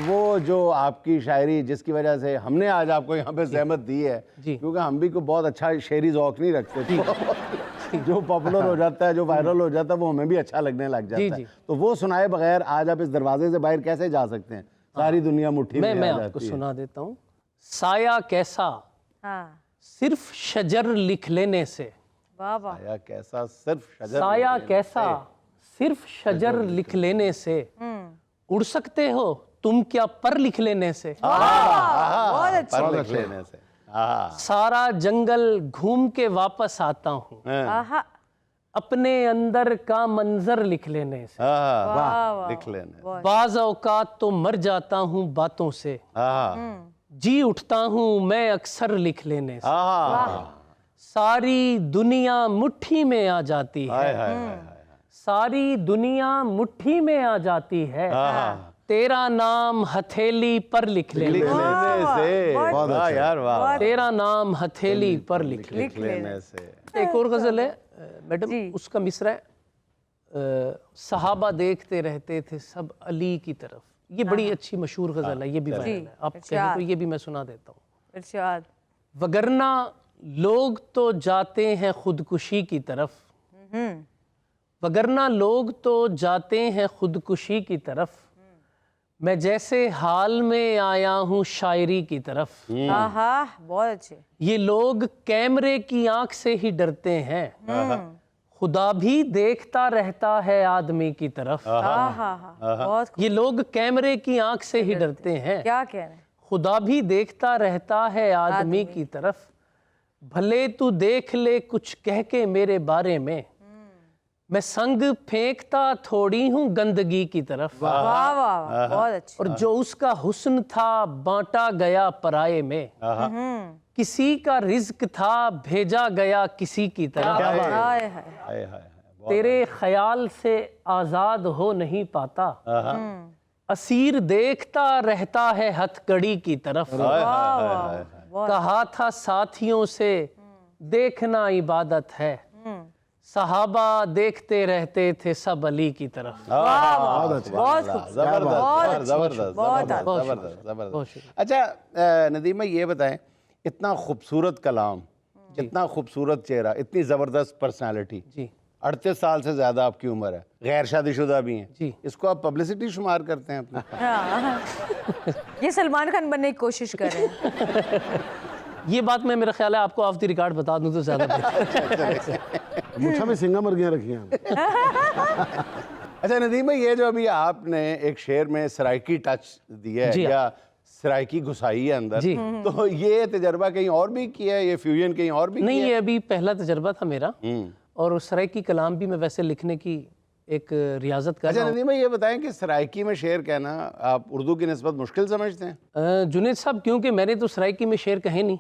وہ جو آپ کی شاعری جس کی وجہ سے ہم نے آج آپ کو یہاں پہ زحمت دی ہے، کیونکہ ہم بھی کوئی بہت اچھا شعری ذوق نہیں رکھتے تھے، جو پاپولر ہو جاتا ہے، جو وائرل ہو جاتا ہے، وہ ہمیں بھی اچھا لگنے لگ جاتا ہے. تو وہ سنائے بغیر آج آپ اس دروازے سے باہر کیسے جا سکتے ہیں؟ ساری دنیا مٹھی میں آ جاتی ہے. میں آپ کو سنا دیتا ہوں. سایہ کیسا صرف شجر لکھ لینے سے، سایہ کیسا صرف شجر، سایہ کیسا صرف شجر لکھ لینے سے، اڑ سکتے ہو تم کیا پر لکھ لینے سے. پر لکھ لینے سے. سارا جنگل گھوم کے واپس آتا ہوں اپنے اندر کا منظر لکھ لینے سے. لکھ لینے. بعض اوقات تو مر جاتا ہوں باتوں سے، جی اٹھتا ہوں میں اکثر لکھ لینے سے. ساری دنیا مٹھی میں آ جاتی ہے، ساری دنیا مٹھی میں آ جاتی ہے، تیرا نام ہتھیلی پر لکھ لینے سے. تیرا نام ہتھیلی پر لکھ لینے سے. ایک اور غزل ہے میڈم، اس کا مصرع ہے صحابہ دیکھتے رہتے تھے سب علی کی طرف. یہ بڑی اچھی مشہور غزل ہے، یہ بھی وائرل ہے، آپ کہیں تو یہ بھی میں سنا دیتا ہوں. وگرنہ لوگ تو جاتے ہیں خودکشی کی طرف، وگرنہ لوگ تو جاتے ہیں خودکشی کی طرف، میں جیسے حال میں آیا ہوں شاعری کی طرف. بہت اچھے. یہ لوگ کیمرے کی آنکھ سے ہی ڈرتے ہیں، خدا بھی دیکھتا رہتا ہے آدمی کی طرف. یہ لوگ کیمرے کی آنکھ سے ہی ڈرتے ہیں، کیا کہہ رہے ہیں، خدا بھی دیکھتا رہتا ہے آدمی کی طرف. بھلے تو دیکھ لے کچھ کہہ کے میرے بارے میں، میں سنگ پھینکتا تھوڑی ہوں گندگی کی طرف. بہت اچھا. اور جو اس کا حسن تھا بانٹا گیا پرائے میں، کسی کا رزق تھا بھیجا گیا کسی کی طرف. تیرے خیال سے آزاد ہو نہیں پاتا، اسیر دیکھتا رہتا ہے ہتھ کڑی کی طرف. کہا تھا ساتھیوں سے دیکھنا عبادت ہے، صحابہ دیکھتے رہتے تھے سب علی کی طرف. اچھا ندیمہ یہ بتائیں، اتنا خوبصورت کلام، اتنا خوبصورت چہرہ، اتنی زبردست پرسنالٹی، 38 سال سے زیادہ آپ کی عمر ہے، غیر شادی شدہ بھی ہیں، اس کو آپ پبلسٹی شمار کرتے ہیں اپنے؟ یہ سلمان خان بننے کی کوشش کر رہے ہیں. یہ بات میں میرا خیال ہے آپ کو آف دی ریکارڈ بتا دوں تو زیادہ بہتر. مچھا میں سنگا مرگیاں رکھی ہیں. اچھا ندیمہ، یہ جو ابھی آپ نے ایک شعر میں سرائکی ٹچ دیا ہے یا سرائکی گھسائی ہے اندر، تو یہ تجربہ کہیں اور بھی کیا ہے، یہ فیوژن کہیں اور بھی کیا ہے؟ نہیں، یہ ابھی پہلا تجربہ تھا میرا، اور سرائکی کلام بھی میں ویسے لکھنے کی ایک ریاضت کر رہا ہوں. اچھا ندیمہ یہ بتائیں کہ سرائکی میں شعر کہنا آپ اردو کی نسبت مشکل سمجھتے ہیں؟ جنید صاحب، کیونکہ میں نے تو سرائکی میں شعر کہے نہیں،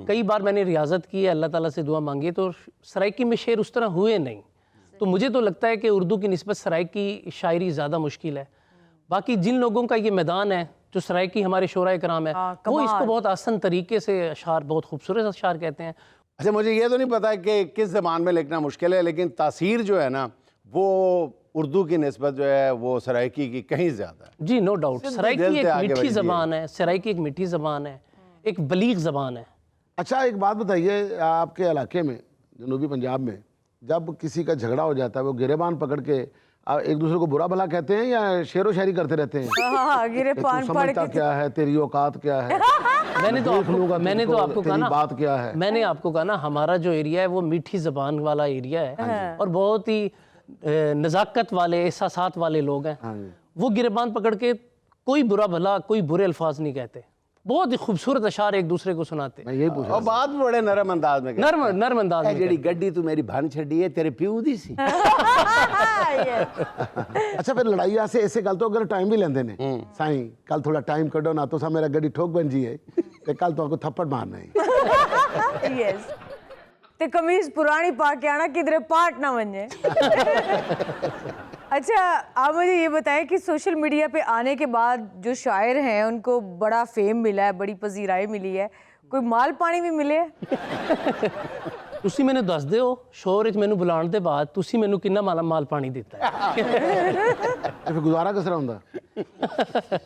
کئی بار میں نے ریاضت کی ہے، اللہ تعالیٰ سے دعا مانگی، تو سرائکی میں شعر اس طرح ہوئے نہیں. تو مجھے تو لگتا ہے کہ اردو کی نسبت سرائکی شاعری زیادہ مشکل ہے. باقی جن لوگوں کا یہ میدان ہے، جو سرائکی ہمارے شعراء کرام ہیں، وہ اس کو بہت آسان طریقے سے اشعار، بہت خوبصورت اشعار کہتے ہیں. اچھا مجھے یہ تو نہیں پتا کہ کس زبان میں لکھنا مشکل ہے، لیکن تاثیر جو ہے نا وہ اردو کی نسبت جو ہے وہ سرائکی کی کہیں زیادہ ہے. جی نو ڈاؤٹ، سرائکی ایک میٹھی زبان ہے، سرائکی ایک میٹھی زبان ہے، ایک بلیغ زبان ہے. اچھا ایک بات بتائیے، آپ کے علاقے میں جنوبی پنجاب میں جب کسی کا جھگڑا ہو جاتا ہے، وہ گریبان پکڑ کے ایک دوسرے کو برا بھلا کہتے ہیں یا شعر و شاعری کرتے رہتے ہیں؟ گریبان پکڑ سمجھتا کیا ہے، تیری اوقات کیا ہے، میں نے تو آپ کو کہا نا، بات کیا ہے. میں نے آپ کو کہا نا، ہمارا جو ایریا ہے وہ میٹھی زبان والا ایریا ہے، اور بہت ہی نزاکت والے، احساسات والے لوگ ہیں. وہ گریبان پکڑ کے کوئی برا بھلا، کوئی برے الفاظ نہیں کہتے، بہت ہی خوبصورت اشعار ایک دوسرے کو سناتے. میں یہی پوچھا، اور بات بڑے نرم انداز میں کہتے ہیں، نرم انداز میں. جیڑی گڈی تو میری بھن چھڈی ہے تیرے پیو دی سی. اچھا پھر لڑائی سے ایسے گل تو اگر ٹائم بھی لیندے نے، سائیں کل تھوڑا ٹائم کڈو نا، تو سا میرا گڈی ٹھوک بن جی ہے تے کل تو کو تھپڑ مارنا ہے. تے قمیض پرانی پا کے آنا، کدھر پاٹ نہ بن جائے. اچھا آپ مجھے یہ بتائیں کہ سوشل میڈیا پہ آنے کے بعد جو شاعر ہیں ان کو بڑا فیم ملا ہے، بڑی پذیرائی ملی ہے، کوئی مال پانی بھی ملے ہے؟ ਤੁਸੀਂ ਮੈਨੂੰ ਦੱਸ ਦਿਓ ਸ਼ੋਅ ਵਿੱਚ ਮੈਨੂੰ ਬੁਲਾਉਣ ਦੇ ਬਾਅਦ ਤੁਸੀਂ ਮੈਨੂੰ ਕਿੰਨਾ ਮਾਲ ਪਾਣੀ ਦਿੱਤਾ ਹੈ। ਤੇ ਫਿਰ ਗੁਜ਼ਾਰਾ ਕਿਸ ਤਰ੍ਹਾਂ ਹੁੰਦਾ?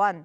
1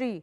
3